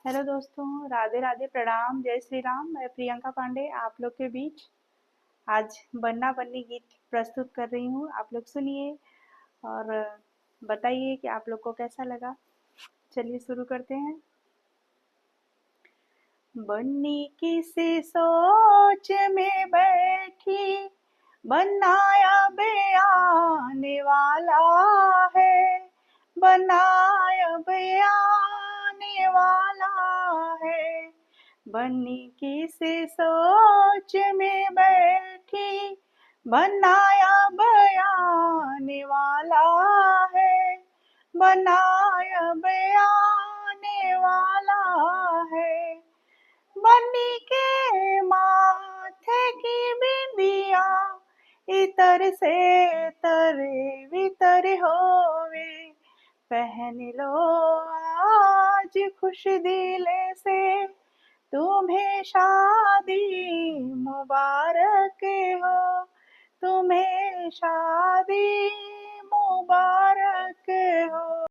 Hello दोस्तों, राधे राधे, प्रणाम, जय श्री राम। मैं प्रियंका पांडे आप लोग के बीच आज बन्ना बन्नी गीत प्रस्तुत कर रही हूँ। आप लोग सुनिए और बताइए कि आप लोग को कैसा लगा। चलिए शुरू करते हैं। बन्नी किसी सोच में बैठी, बनाया बयाने वाला है, बनाया बयाने वाला है। बन्नी किसी सोच में बैठी, बनाया बयाने वाला है, बनाया बयाने वाला है। बन्नी के माथे की बिंदिया इतर से तरे वितर होवे, पहन लो आज खुश दिले से, तुम्हें शादी मुबारक हो, तुम्हें शादी मुबारक हो।